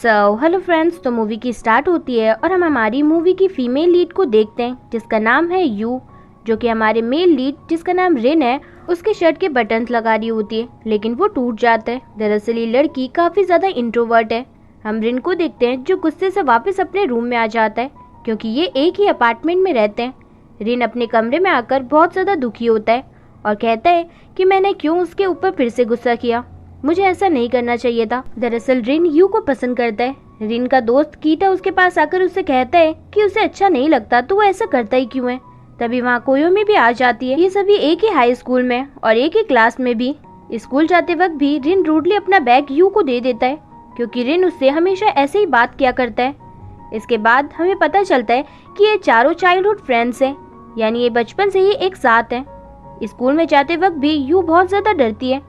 Hello friends, तो movie की start होती है और हम हमारी मूवी की फीमेल लीड को देखते हैं जिसका नाम है यू, जो कि हमारे मेल लीड जिसका नाम रिन है उसके शर्ट के बटन्स लगा रही होती है, लेकिन वो टूट जाता है। दरअसल ये लड़की काफ़ी ज़्यादा इंट्रोवर्ट है। हम रिन को देखते हैं जो गुस्से से वापस अपने रूम में आ जाता है क्योंकि ये एक ही अपार्टमेंट में रहते हैं। रिन अपने कमरे में आकर बहुत ज़्यादा दुखी होता है और कहता है कि मैंने क्यों उसके ऊपर फिर से गुस्सा किया, मुझे ऐसा नहीं करना चाहिए था। दरअसल रिन यू को पसंद करता है। रिन का दोस्त कीटा उसके पास आकर उससे कहता है कि उसे अच्छा नहीं लगता तो वो ऐसा करता ही क्यों है। तभी वहाँ कोयोमी भी आ जाती है। ये सभी एक ही हाई स्कूल में और एक ही क्लास में भी। स्कूल जाते वक्त भी रिन रूडली अपना बैग यू को दे देता है क्योंकि रिन उससे हमेशा ऐसे ही बात किया करता है। इसके बाद हमें पता चलता है कि ये चारों चाइल्डहुड फ्रेंड्स हैं, यानी ये बचपन से ही एक साथ हैं। स्कूल में जाते वक्त भी यू बहुत ज्यादा डरती है,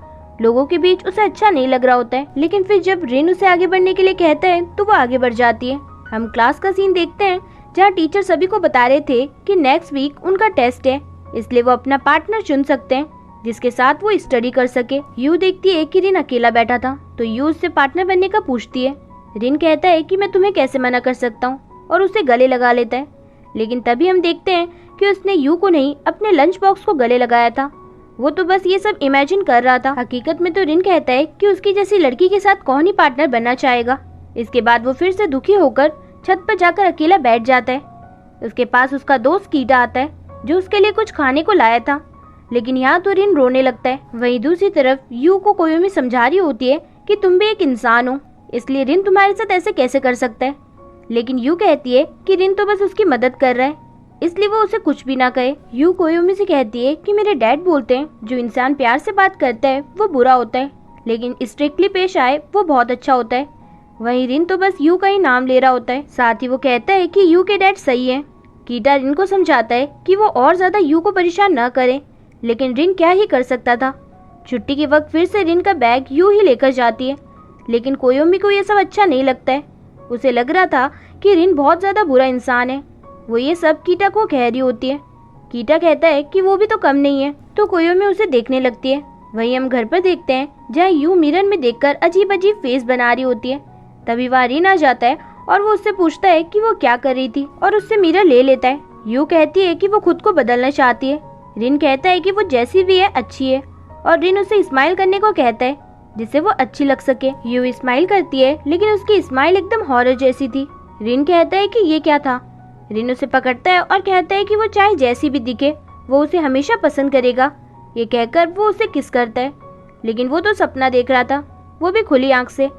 लोगों के बीच उसे अच्छा नहीं लग रहा होता है, लेकिन फिर जब रिन उसे आगे बढ़ने के लिए कहता है तो वो आगे बढ़ जाती है। हम क्लास का सीन देखते हैं जहाँ टीचर सभी को बता रहे थे कि नेक्स्ट वीक उनका टेस्ट है, इसलिए वो अपना पार्टनर चुन सकते हैं जिसके साथ वो स्टडी कर सके। यू देखती है कि रिन अकेला बैठा था तो यू उससे पार्टनर बनने का पूछती है। रिन कहता है कि मैं तुम्हें कैसे मना कर सकता हूँ और उसे गले लगा लेता है, लेकिन तभी हम देखते हैं कि उसने यू को नहीं अपने लंच बॉक्स को गले लगाया था। वो तो बस ये सब इमेजिन कर रहा था। हकीकत में तो रिन कहता है कि उसकी जैसी लड़की के साथ कौन ही पार्टनर बनना चाहेगा। इसके बाद वो फिर से दुखी होकर छत पर जाकर अकेला बैठ जाता है। उसके पास उसका दोस्त कीटा आता है जो उसके लिए कुछ खाने को लाया था, लेकिन यहाँ तो रिन रोने लगता है। वहीं दूसरी तरफ यू को कोयोमी समझा रही होती है कि तुम भी एक इंसान हो, इसलिए रिन तुम्हारे साथ ऐसे कैसे कर सकता है, लेकिन यू कहती है कि रिन तो बस उसकी मदद कर रहा है, इसलिए वो उसे कुछ भी ना कहे। यू कोयोमी से कहती है कि मेरे डैड बोलते हैं जो इंसान प्यार से बात करता है वो बुरा होता है, लेकिन स्ट्रिक्टली पेश आए वो बहुत अच्छा होता है। वहीं रिन तो बस यू का ही नाम ले रहा होता है। साथ ही वो कहता है कि यू के डैड सही है। कीटा रिन को समझाता है कि वो और ज्यादा यू को परेशान न करे, लेकिन रिन क्या ही कर सकता था। छुट्टी के वक्त फिर से रिन का बैग यू ही लेकर जाती है, लेकिन कोयोमी को ये सब अच्छा नहीं लगता है। उसे लग रहा था कि रिन बहुत ज्यादा बुरा इंसान है। वो ये सब कीटा को कह रही होती है। कीटा कहता है कि वो भी तो कम नहीं है, तो कोयोमी उसे देखने लगती है। वहीं हम घर पर देखते हैं जहाँ यू मिरर में देखकर अजीब अजीब फेस बना रही होती है। तभी वहाँ रिन आ जाता है और वो उससे पूछता है कि वो क्या कर रही थी और उससे मिरर ले लेता है। यू कहती है कि वो खुद को बदलना चाहती है। रिन कहता है कि वो जैसी भी है अच्छी है और रिन उसे स्माइल करने को कहता है जिससे वो अच्छी लग सके। यू स्माइल करती है लेकिन उसकी स्माइल एकदम हॉरर जैसी थी। रिन कहता है कि ये क्या था। रिन उसे पकड़ता है और कहता है कि वो चाहे जैसी भी दिखे वो उसे हमेशा पसंद करेगा। ये कहकर वो उसे किस करता है, लेकिन वो तो सपना देख रहा था, वो भी खुली आंख से।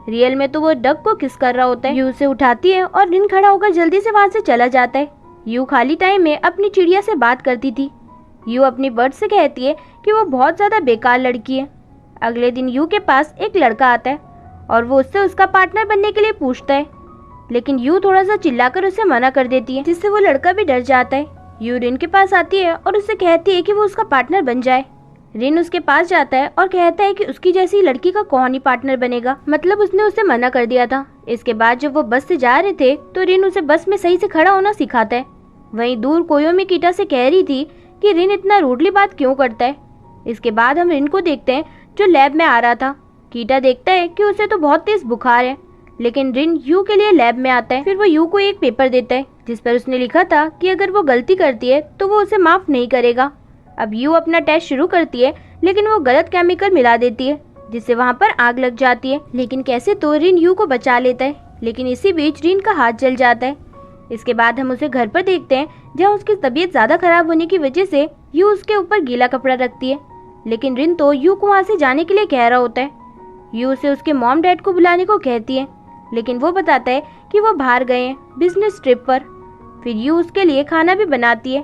रियल में तो वो डक को किस कर रहा होता है। यू उसे उठाती है और रिन खड़ा होकर जल्दी से वहाँ से चला जाता है। यू खाली टाइम में अपनी चिड़िया से बात करती थी। यू अपनी बर्ड से कहती है कि वो बहुत ज्यादा बेकार लड़की है। अगले दिन यू के पास एक लड़का आता है और वो उससे उसका पार्टनर बनने के लिए पूछता है, लेकिन यू थोड़ा सा चिल्लाकर उसे मना कर देती है जिससे वो लड़का भी डर जाता है। यू रिन के पास आती है और उससे कहती है कि वो उसका पार्टनर बन जाए। रिन उसके पास जाता है और कहता है कि उसकी जैसी लड़की का कौन ही पार्टनर बनेगा, मतलब उसने उसे मना कर दिया था। इसके बाद जब वो बस से जा रहे थे तो रिन उसे बस में सही से खड़ा होना सिखाता है। वहीं दूर कोयोमी कीटा से कह रही थी कि रिन इतना रूडली बात क्यों करता है। इसके बाद हम रिन को देखते हैं जो लैब में आ रहा था। कीटा देखता है कि उसे तो बहुत तेज बुखार है, लेकिन रिन यू के लिए लैब में आता है। फिर वो यू को एक पेपर देता है जिस पर उसने लिखा था कि अगर वो गलती करती है तो वो उसे माफ नहीं करेगा। अब यू अपना टेस्ट शुरू करती है, लेकिन वो गलत केमिकल मिला देती है जिससे वहाँ पर आग लग जाती है, लेकिन कैसे तो रिन यू को बचा लेता है, लेकिन इसी बीच रिन का हाथ जल जाता है। इसके बाद हम उसे घर पर देखते हैं जहाँ उसकी तबीयत ज्यादा खराब होने की वजह से यू उसके ऊपर गीला कपड़ा रखती है, लेकिन रिन तो यू को वहाँ से जाने के लिए कह रहा होता है। यू उसे उसके मॉम डैड को बुलाने को कहती है, लेकिन वो बताता है कि वो बाहर गए हैं बिजनेस ट्रिप पर। फिर यू उसके लिए खाना भी बनाती है।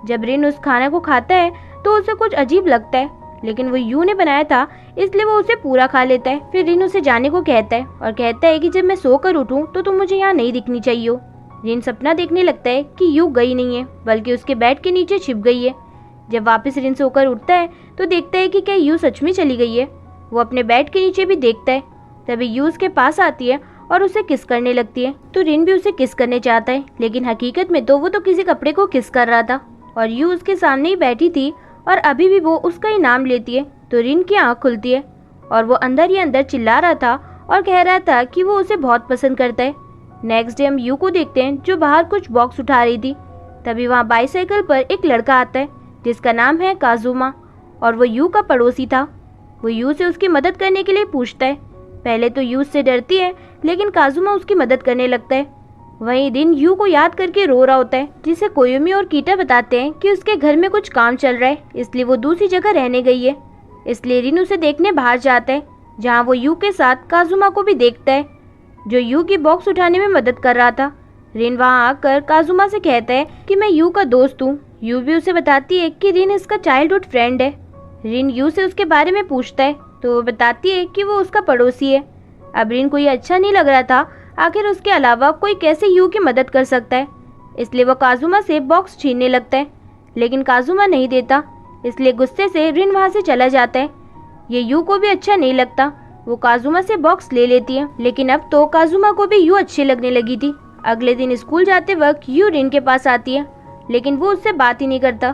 जब रिन उस खाना को खाता है तो उसे कुछ अजीब लगता है, लेकिन वो यू ने बनाया था इसलिए वो उसे पूरा खा लेता है। फिर रिन उसे जाने को कहता है और कहता है कि जब मैं सोकर उठूं तो तुम मुझे यहाँ नहीं दिखनी चाहिए हो। रिन सपना देखने लगता है कि यू गई नहीं है बल्कि उसके बेड के नीचे छिप गई है। जब वापस रिन सोकर उठता है तो देखता है कि क्या यू सच में चली गई है। वो अपने बेड के नीचे भी देखता है। तभी यू उसके पास आती है और उसे किस करने लगती है, तो रिन भी उसे किस करने चाहता है, लेकिन हकीकत में तो वो तो किसी कपड़े को किस कर रहा था और यू उसके सामने ही बैठी थी और अभी भी वो उसका ही नाम लेती है। तो रिन की आंख खुलती है और वो अंदर ही अंदर चिल्ला रहा था और कह रहा था कि वो उसे बहुत पसंद करता है। नेक्स्ट डे हम यू को देखते हैं जो बाहर कुछ बॉक्स उठा रही थी। तभी वहाँ बाईसाइकिल पर एक लड़का आता है जिसका नाम है काजुमा और वो यू का पड़ोसी था। वो यू से उसकी मदद करने के लिए पूछता है। पहले तो यू उससे डरती है लेकिन काजुमा उसकी मदद करने लगता है। वहीं रिन यू को याद करके रो रहा होता है, जिसे कोयोमी और कीटा बताते हैं कि उसके घर में कुछ काम चल रहा है इसलिए वो दूसरी जगह रहने गई है। इसलिए रिन उसे देखने बाहर जाता है जहाँ वो यू के साथ काजुमा को भी देखता है जो यू की बॉक्स उठाने में मदद कर रहा था। रिन वहाँ आकर काजुमा से कहता है कि मैं यू का दोस्त हूँ। यू भी उसे बताती है कि रिन इसका चाइल्डहुड फ्रेंड है। रिन यू से उसके बारे में पूछता है तो वो बताती है कि वो उसका पड़ोसी है। अब रिन को ये अच्छा नहीं लग रहा था, आखिर उसके अलावा कोई कैसे यू की मदद कर सकता है, इसलिए वो काजुमा से बॉक्स छीनने लगता है लेकिन काजुमा नहीं देता। इसलिए गुस्से से रिन वहाँ से चला जाता है। ये यू को भी अच्छा नहीं लगता, वो काजुमा से बॉक्स ले लेती है लेकिन अब तो काजुमा को भी यू अच्छी लगने लगी थी। अगले दिन स्कूल जाते वक्त यू रिन के पास आती है लेकिन वो उससे बात ही नहीं करता।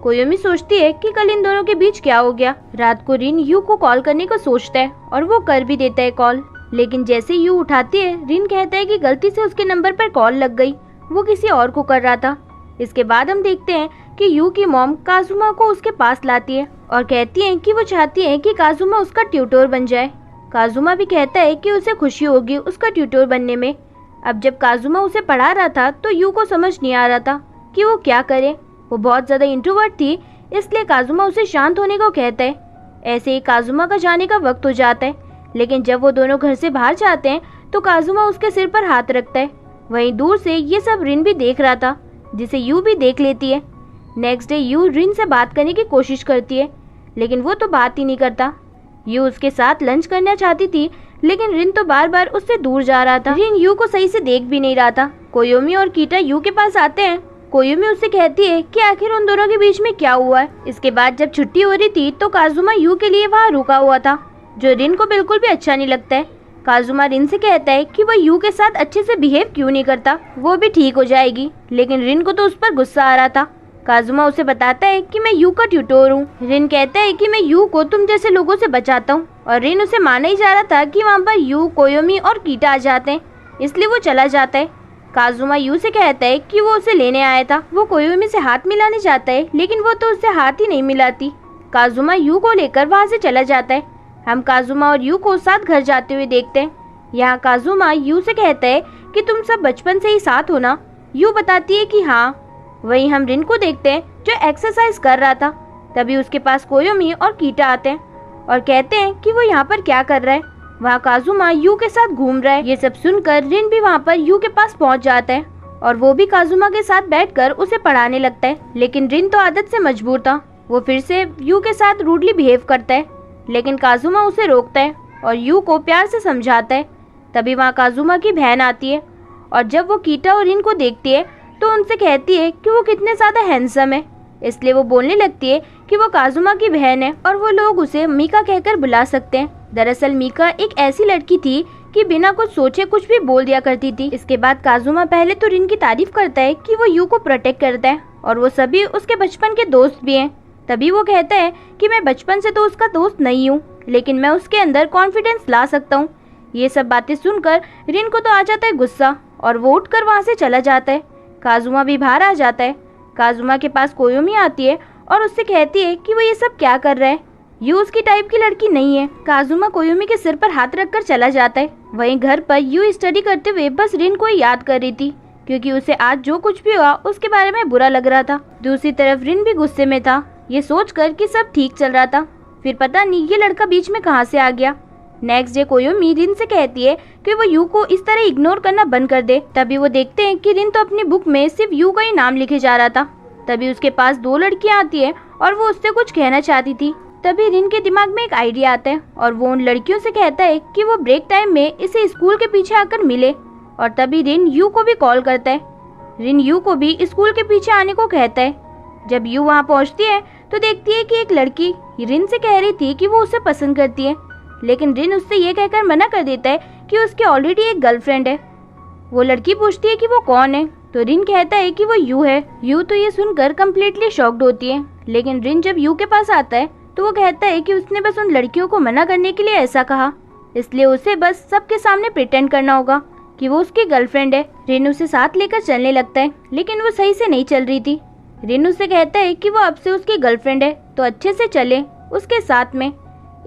कोयोमी सोचती है कि कल इन दोनों के बीच क्या हो गया। रात को रिन यू को कॉल करने को सोचता है और वो कर भी देता है कॉल, लेकिन जैसे यू उठाती है रिन कहता है कि गलती से उसके नंबर पर कॉल लग गई, वो किसी और को कर रहा था। इसके बाद हम देखते हैं कि यू की मॉम काजुमा को उसके पास लाती है और कहती है कि वो चाहती है कि काजुमा उसका ट्यूटर बन जाए। काजुमा भी कहता है कि उसे खुशी होगी उसका ट्यूटर बनने में। अब जब काजुमा उसे पढ़ा रहा था तो यू को समझ नहीं आ रहा था कि वो क्या करे। वो बहुत ज़्यादा इंट्रोवर्ट थी, इसलिए काजुमा उसे शांत होने को कहता है। ऐसे ही काजुमा का जाने का वक्त हो जाता है, लेकिन जब वो दोनों घर से बाहर जाते हैं तो काजुमा उसके सिर पर हाथ रखता है। वहीं दूर से ये सब रिन भी देख रहा था, जिसे यू भी देख लेती है। नेक्स्ट डे यू रिन से बात करने की कोशिश करती है लेकिन वो तो बात ही नहीं करता। यू उसके साथ लंच करना चाहती थी लेकिन रिन तो बार बार उससे दूर जा रहा था। रिन यू को सही से देख भी नहीं रहा था। कोयोमी और कीटा यू के पास आते हैं। कोयोमी उससे कहती है कि आखिर उन दोनों के बीच में क्या हुआ है। इसके बाद जब छुट्टी हो रही थी तो काजुमा यू के लिए वहाँ रुका हुआ था, जो रिन को बिल्कुल भी अच्छा नहीं लगता है। काजुमा रिन से कहता है कि वो यू के साथ अच्छे से बिहेव क्यों नहीं करता, वो भी ठीक हो जाएगी, लेकिन रिन को तो उस पर गुस्सा आ रहा था। काजुमा उसे बताता है कि मैं यू का ट्यूटर हूँ। रिन कहता है कि मैं यू को तुम जैसे लोगों से बचाता हूँ, और रिन उसे माना ही जा रहा था कि वहाँ पर यू, कोयोमी और कीटा आ जाते हैं, इसलिए वो चला जाता है। काजुमा यू से कहता है कि वो उसे लेने आया था। वो कोयोमी से हाथ मिलाने जाता है लेकिन वो तो उससे हाथ ही नहीं मिलाती। काजुमा यू को लेकर वहाँ से चला जाता है। हम काजुमा और यू को साथ घर जाते हुए देखते हैं। यहाँ काजुमा यू से कहता है कि तुम सब बचपन से ही साथ हो ना। यू बताती है कि हाँ। वहीं हम रिन को देखते हैं जो एक्सरसाइज कर रहा था। तभी उसके पास कोयोमी और कीटा आते हैं और कहते हैं कि वो यहाँ पर क्या कर रहा है। वहाँ काजुमा यू के साथ घूम रहा है। ये सब सुनकर रिन भी वहाँ पर यू के पास पहुँच जाता है और वो भी काजुमा के साथ बैठकर उसे पढ़ाने लगता है। लेकिन रिन तो आदत से मजबूर था, वो फिर से यू के साथ रूडली बिहेव करता है, लेकिन काजुमा उसे रोकता है और यू को प्यार से समझाता है। तभी वहाँ काजुमा की बहन आती है और जब वो कीटा और रिन को देखती है तो उनसे कहती है कि वो कितने ज़्यादा हैंडसम है, इसलिए वो बोलने लगती है कि वो काजुमा की बहन है और वो लोग उसे मीका कहकर बुला सकते हैं। दरअसल मीका एक ऐसी लड़की थी कि बिना कुछ सोचे कुछ भी बोल दिया करती थी। इसके बाद काजुमा पहले तो रिन की तारीफ करता है कि वो यू को प्रोटेक्ट करता है और वो सभी उसके बचपन के दोस्त भी हैं। तभी वो कहता है कि मैं बचपन से तो उसका दोस्त नहीं हूँ, लेकिन मैं उसके अंदर कॉन्फिडेंस ला सकता हूँ। ये सब बातें सुनकर रिन को तो आ जाता है गुस्सा और वो उठकर वहाँ से चला जाता है। काजुमा भी बाहर आ जाता है। काजुमा के पास कोयोमी आती है और उससे कहती है कि वो ये सब क्या कर रहा है, यू उसकी टाइप की लड़की नहीं है। काजुमा कोयोमी के सिर पर हाथ रखकर चला जाता है। वहीं घर पर यू स्टडी करते हुए बस रिन को याद कर रही थी, क्योंकि उसे आज जो कुछ भी हुआ उसके बारे में बुरा लग रहा था। दूसरी तरफ रिन भी गुस्से में था, ये सोचकर कि सब ठीक चल रहा था, फिर पता नहीं ये लड़का बीच में कहाँ से आ गया। नेक्स्ट डे कोयोमी रिन से कहती है कि वो यू को इस तरह इग्नोर करना बंद कर दे। तभी वो देखते हैं कि रिन तो अपनी बुक में सिर्फ यू का ही नाम लिखे जा रहा था। तभी उसके पास दो लड़कियां आती है और वो उससे कुछ कहना चाहती थी। तभी रिन के दिमाग में एक आइडिया आता है और वो उन लड़कियों से कहता है कि वो ब्रेक टाइम में इसे स्कूल के पीछे आकर मिले। और तभी रिन यू को भी कॉल करता है। रिन यू को भी स्कूल के पीछे आने को कहता है। जब यू वहाँ पहुँचती है तो देखती है कि एक लड़की रिन से कह रही थी कि वो उसे पसंद करती है, लेकिन रिन उससे ये कहकर मना कर देता है कि उसकी ऑलरेडी एक गर्लफ्रेंड है। वो लड़की पूछती है कि वो कौन है, तो रिन कहता है कि वो यू है। यू तो ये सुनकर कम्प्लीटली शॉक्ड होती है, लेकिन रिन जब यू के पास आता है तो वो कहता है कि उसने बस उन लड़कियों को मना करने के लिए ऐसा कहा। इसलिए उसे बस सबके सामने प्रिटेंड करना होगा कि वो उसकी गर्लफ्रेंड है। रिन उसे साथ लेकर चलने लगता है, लेकिन वो सही से नहीं चल रही थी। रिन उसे कहता है कि वो अब से उसकी गर्लफ्रेंड है तो अच्छे से चले उसके साथ में।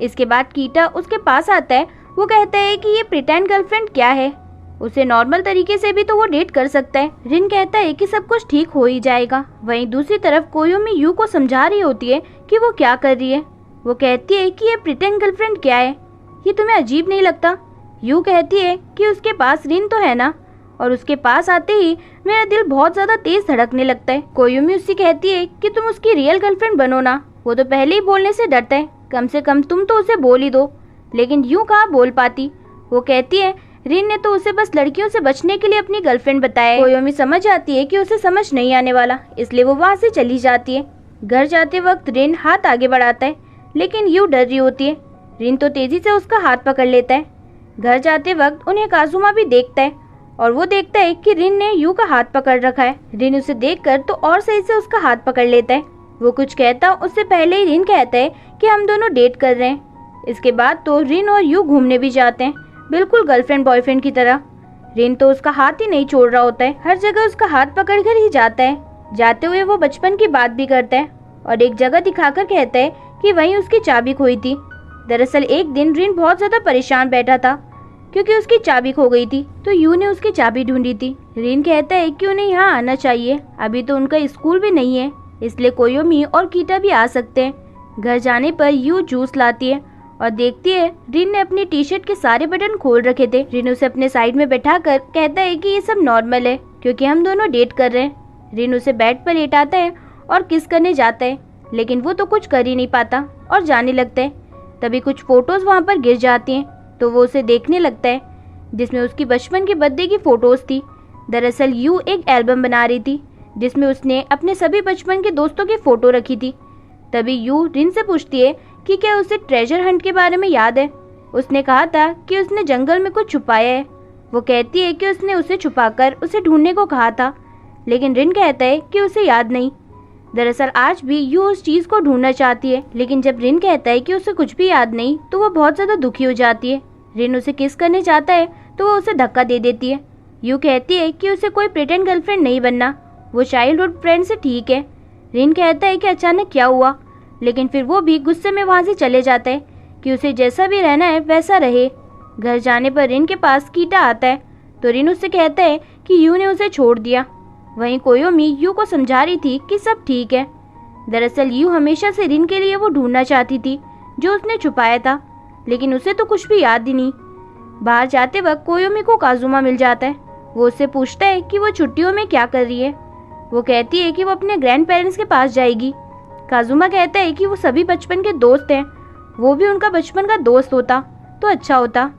इसके बाद कीटा उसके पास आता है। वो कहता है कि ये प्रिटेंड गर्लफ्रेंड क्या है, उसे नॉर्मल तरीके से भी तो वो डेट कर सकता है। रिन कहता है कि सब कुछ ठीक हो ही जाएगा। वहीं दूसरी तरफ कोयोमी यू को समझा रही होती है कि वो क्या कर रही है। वो कहती है कि ये प्रिटेंड गर्लफ्रेंड क्या है, ये तुम्हें अजीब नहीं लगता? यू कहती है कि उसके पास रिन तो है ना, और उसके पास आते ही मेरा दिल बहुत ज्यादा तेज धड़कने लगता है। कोयोमी उससे कहती है कि तुम उसकी रियल गर्लफ्रेंड बनो ना, वो तो पहले ही बोलने से डरता है, कम से कम तुम तो उसे बोल ही दो। लेकिन यूं कहाँ बोल पाती। वो कहती है रिन ने तो उसे बस लड़कियों से बचने के लिए अपनी गर्लफ्रेंड बताया है। कोयोमी समझ जाती है कि उसे समझ नहीं आने वाला, इसलिए वो वहाँ से चली जाती है। घर जाते वक्त रिन हाथ आगे बढ़ाता है, लेकिन यू डर रही होती है। रिन तो तेजी से उसका हाथ पकड़ लेता है। घर जाते वक्त उन्हें काजुमा भी देखता है और वो देखता है कि रिन ने यू का हाथ पकड़ रखा है। रिन उसे देखकर तो और सही से उसका हाथ पकड़ लेता है। वो कुछ कहता उससे पहले ही रिन कहता है कि हम दोनों डेट कर रहे हैं। इसके बाद तो रिन और यू घूमने भी जाते हैं, बिल्कुल गर्लफ्रेंड बॉयफ्रेंड की तरह। रिन तो उसका हाथ ही नहीं छोड़ रहा होता है, हर जगह उसका हाथ पकड़कर ही जाता है। जाते हुए वो बचपन की बात भी करता है और एक जगह दिखाकर कहता है कि वहीं उसकी चाबी खोई थी। दरअसल एक दिन रिन बहुत ज्यादा परेशान बैठा था क्योंकि उसकी चाबी खो गई थी, तो यू ने उसकी चाबी ढूंढी थी। रिन कहता है कि उन्हें यहाँ आना चाहिए, अभी तो उनका स्कूल भी नहीं है, इसलिए कोयोमी और कीटा भी आ सकते हैं। घर जाने पर यू जूस लाती है और देखती है रिन ने अपनी टी शर्ट के सारे बटन खोल रखे थे। रिन उसे अपने साइड में बैठाकर कहता है कि ये सब नॉर्मल है क्योंकि हम दोनों डेट कर रहे हैं। रिन उसे बेड पर लेटाता है और किस करने जाता है, लेकिन वो तो कुछ कर ही नहीं पाता और जाने लगता है। तभी कुछ फोटोज वहाँ पर गिर जाती हैं, तो वो उसे देखने लगता है जिसमें उसकी बचपन के बर्थडे की फोटोज थी। दरअसल यू एक एल्बम बना रही थी जिसमें उसने अपने सभी बचपन के दोस्तों की फोटो रखी थी। तभी यू रिन से पूछती है कि क्या उसे ट्रेजर हंट के बारे में याद है। उसने कहा था कि उसने जंगल में कुछ छुपाया है। वो कहती है कि उसने उसे छुपाकर उसे ढूंढने को कहा था, लेकिन रिन कहता है कि उसे याद नहीं। दरअसल आज भी यू उस चीज को ढूंढना चाहती है, लेकिन जब रिन कहता है कि उसे कुछ भी याद नहीं तो वो बहुत ज्यादा दुखी हो जाती है। रिन उसे किस करने चाहता है तो वो उसे धक्का दे देती है। यू कहती है कि उसे कोई प्रिटेंड गर्लफ्रेंड नहीं बनना, वो चाइल्डहुड फ्रेंड से ठीक है। रिन कहता है कि अचानक क्या हुआ, लेकिन फिर वो भी गुस्से में वहाँ से चले जाता है कि उसे जैसा भी रहना है वैसा रहे। घर जाने पर रिन के पास कीटा आता है, तो रिन उससे कहता है कि यू ने उसे छोड़ दिया। वहीं कोयोमी यू को समझा रही थी कि सब ठीक है। दरअसल यू हमेशा से रिन के लिए वो ढूंढना चाहती थी जो उसने छुपाया था, लेकिन उसे तो कुछ भी याद ही नहीं। बाहर जाते वक्त कोयोमी को काजुमा मिल जाता है। वो उससे पूछता है कि वो छुट्टियों में क्या कर रही है। वो कहती है कि वो अपने ग्रैंड पेरेंट्स के पास जाएगी। काजुमा कहता है कि वो सभी बचपन के दोस्त हैं, वो भी उनका बचपन का दोस्त होता तो अच्छा होता।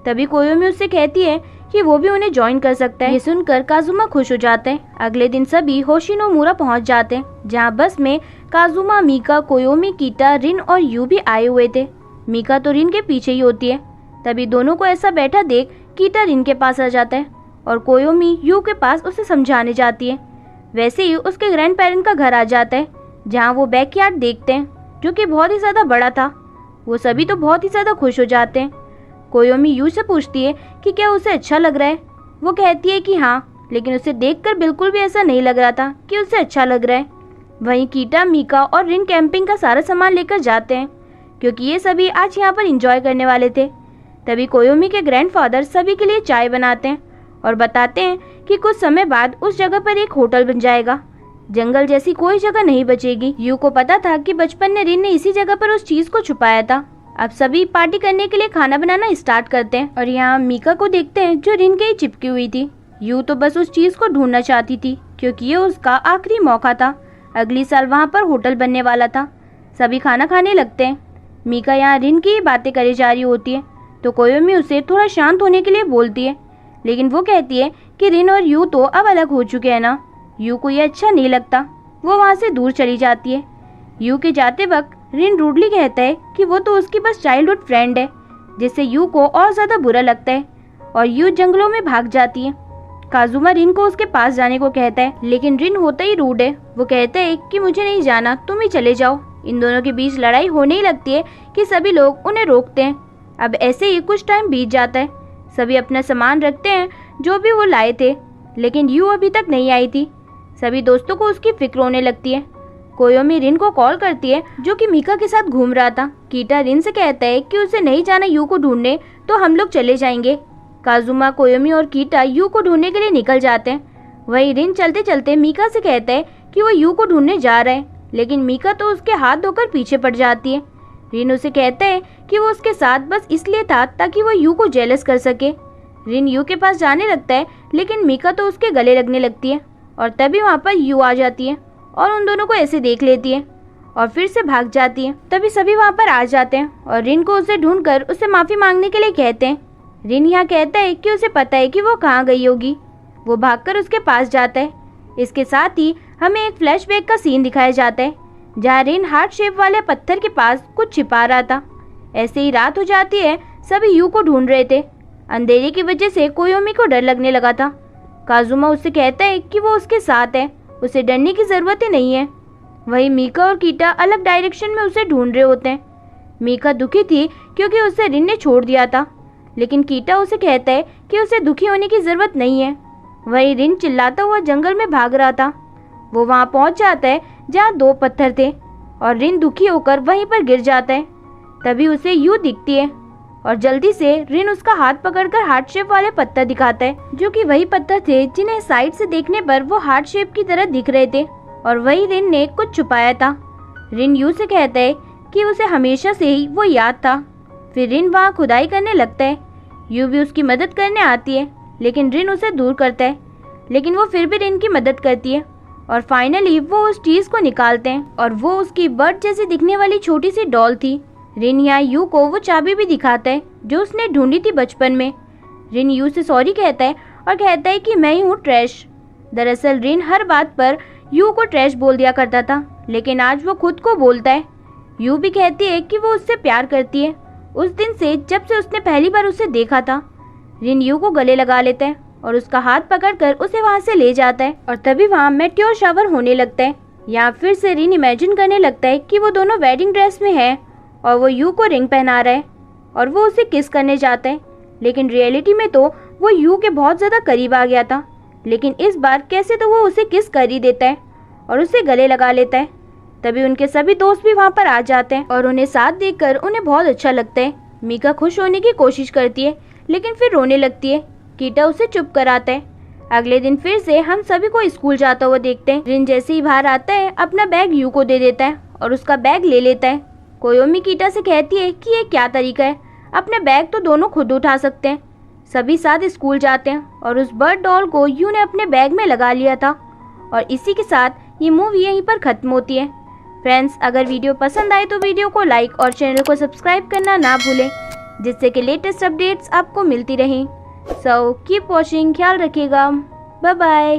तभी कोयोमी उससे कहती है कि वो भी उन्हें ज्वाइन कर सकता है। ये सुनकर काजुमा खुश हो जाते हैं। अगले दिन सभी होशिनोमुरा पहुंच जाते हैं, जहां बस में काजुमा, मीका, कोयोमी, कीटा, रिन और यू भी आए हुए थे। मीका तो रिन के पीछे ही होती है। तभी दोनों को ऐसा बैठा देख कीटा रिन के पास आ जाता है और कोयोमी यू के पास उसे समझाने जाती है। वैसे ही उसके ग्रैंड पेरेंट का घर आ जाता है, जहाँ वो बैकयार्ड देखते हैं जो कि बहुत ही ज़्यादा बड़ा था। वो सभी तो बहुत ही ज़्यादा खुश हो जाते हैं। कोयोमी यू से पूछती है कि क्या उसे अच्छा लग रहा है। वो कहती है कि हाँ, लेकिन उसे देखकर बिल्कुल भी ऐसा नहीं लग रहा था कि उसे अच्छा लग रहा है। वहीं कीटा, मीका और रिन कैंपिंग का सारा सामान लेकर जाते हैं क्योंकि ये सभी आज यहाँ पर एंजॉय करने वाले थे। तभी कोयोमी के ग्रैंडफादर सभी के लिए चाय बनाते हैं और बताते हैं कि कुछ समय बाद उस जगह पर एक होटल बन जाएगा, जंगल जैसी कोई जगह नहीं बचेगी। यू को पता था कि बचपन में रिन ने इसी जगह पर उस चीज को छुपाया था। अब सभी पार्टी करने के लिए खाना बनाना स्टार्ट करते हैं और यहाँ मीका को देखते हैं जो रिन के ही चिपकी हुई थी। यू तो बस उस चीज को ढूंढना चाहती थी क्योंकि ये उसका आखिरी मौका था। अगली साल वहाँ पर होटल बनने वाला था। सभी खाना खाने लगते हैं। मीका यहाँ रिन की ही बातें करे जा रही होती है, तो कोयोमी उसे थोड़ा शांत होने के लिए बोलती है, लेकिन वो कहती है कि रिन और यू तो अब अलग हो चुके हैं ना। यू को ये अच्छा नहीं लगता, वो वहाँ से दूर चली जाती है। यू के जाते वक्त रिन रूडली कहता है कि वो तो उसकी बस चाइल्डहुड फ्रेंड है, जिससे यू को और ज्यादा बुरा लगता है और यू जंगलों में भाग जाती है। काजुमा रिन को उसके पास जाने को कहता है, लेकिन रिन होता ही रूड है। वो कहता है कि मुझे नहीं जाना, तुम ही चले जाओ। इन दोनों के बीच लड़ाई होने ही लगती है कि सभी लोग उन्हें रोकते हैं अब ऐसे ही कुछ टाइम बीत जाता है। सभी अपना सामान रखते हैं जो भी वो लाए थे, लेकिन यू अभी तक नहीं आई थी। सभी दोस्तों को उसकी फिक्र होने लगती है। कोयोमी रिन को कॉल करती है जो कि मीका के साथ घूम रहा था। कीटा रिन से कहता है कि उसे नहीं जाना यू को ढूंढने, तो हम लोग चले जाएंगे। काजुमा, कोयोमी और कीटा यू को ढूंढने के लिए निकल जाते हैं। वही रिन चलते चलते मीका से कहता है कि वो यू को ढूंढने जा रहा है, लेकिन मीका तो उसके हाथ धोकर पीछे पड़ जाती है। रिन उसे कहता है कि वो उसके साथ बस इसलिए था ताकि वो यू को जेलस कर सके। रिन यू के पास जाने लगता है, लेकिन मीका तो उसके गले लगने लगती है और तभी वहाँ पर यू आ जाती है और उन दोनों को ऐसे देख लेती है और फिर से भाग जाती है। तभी सभी वहाँ पर आ जाते हैं और रिन को उसे ढूंढकर उससे माफ़ी मांगने के लिए कहते हैं। रिन यहाँ कहता है कि उसे पता है कि वो कहाँ गई होगी। वो भागकर उसके पास जाता है। इसके साथ ही हमें एक फ्लैशबैक का सीन दिखाया जाता है जहाँ रिन हार्ट शेप वाले पत्थर के पास कुछ छिपा रहा था। ऐसे ही रात हो जाती है। सभी यू को ढूंढ रहे थे। अंधेरे की वजह से कोयोमी को डर लगने लगा था। काजुमा उससे कहता है कि वो उसके साथ है, उसे डरने की ज़रूरत ही नहीं है। वही मीका और कीटा अलग डायरेक्शन में उसे ढूंढ रहे होते हैं। मीका दुखी थी क्योंकि उसे रिन ने छोड़ दिया था, लेकिन कीटा उसे कहता है कि उसे दुखी होने की ज़रूरत नहीं है। वही रिन चिल्लाता हुआ जंगल में भाग रहा था। वो वहाँ पहुँच जाता है जहाँ 2 पत्थर थे और रिन दुखी होकर वहीं पर गिर जाता है। तभी उसे यू दिखती है और जल्दी से रिन उसका हाथ पकड़कर हार्ट शेप वाले पत्थर दिखाता है, जो कि वही पत्थर थे जिन्हें साइड से देखने पर वो हार्ट शेप की तरह दिख रहे थे और वही रिन ने कुछ छुपाया था। रिन यू से कहता है कि उसे हमेशा से ही वो याद था। फिर रिन वहाँ खुदाई करने लगता है। यू भी उसकी मदद करने आती है, लेकिन रिन उसे दूर करता है, लेकिन वो फिर भी रिन की मदद करती है और फाइनली वो उस चीज़ को निकालते हैं और वो उसकी बर्ड जैसी दिखने वाली छोटी सी डॉल थी। रिन यहाँ यू को वो चाबी भी दिखाता है जो उसने ढूंढी थी बचपन में। रिन यू से सॉरी कहता है और कहता है कि मैं ही हूँ ट्रैश। दरअसल रिन हर बात पर यू को ट्रैश बोल दिया करता था, लेकिन आज वो खुद को बोलता है। यू भी कहती है कि वो उससे प्यार करती है, उस दिन से जब से उसने पहली बार उसे देखा था। रिन यू को गले लगा लेता है और उसका हाथ पकड़कर उसे वहाँ से ले जाता है और तभी वहाँ मेट्योर शावर होने लगता है। यहाँ फिर से रिन इमेजिन करने लगता है कि वो दोनों वेडिंग ड्रेस में है और वो यू को रिंग पहना रहा है और वो उसे किस करने जाता है, लेकिन रियलिटी में तो वो यू के बहुत ज़्यादा करीब आ गया था। लेकिन इस बार कैसे तो वो उसे किस कर ही देता है और उसे गले लगा लेता है। तभी उनके सभी दोस्त भी वहाँ पर आ जाते हैं और उन्हें साथ देखकर उन्हें बहुत अच्छा लगता है। मीका खुश होने की कोशिश करती है, लेकिन फिर रोने लगती है। कीटा उसे चुप कराता है। अगले दिन फिर से हम सभी को स्कूल जाता हुआ देखते हैं। रिन जैसे ही बाहर आता है अपना बैग यू को दे देता है और उसका बैग ले लेता है। कोयोमी कीटा से कहती है कि ये क्या तरीका है, अपने बैग तो दोनों खुद उठा सकते हैं। सभी साथ स्कूल जाते हैं और उस बर्ड डॉल को यू ने अपने बैग में लगा लिया था और इसी के साथ ये मूवी यहीं पर ख़त्म होती है। फ्रेंड्स, अगर वीडियो पसंद आए तो वीडियो को लाइक और चैनल को सब्सक्राइब करना ना भूलें, जिससे कि लेटेस्ट अपडेट्स आपको मिलती रहें। सो कीप वॉचिंग, ख्याल रखिएगा, बाय बाय।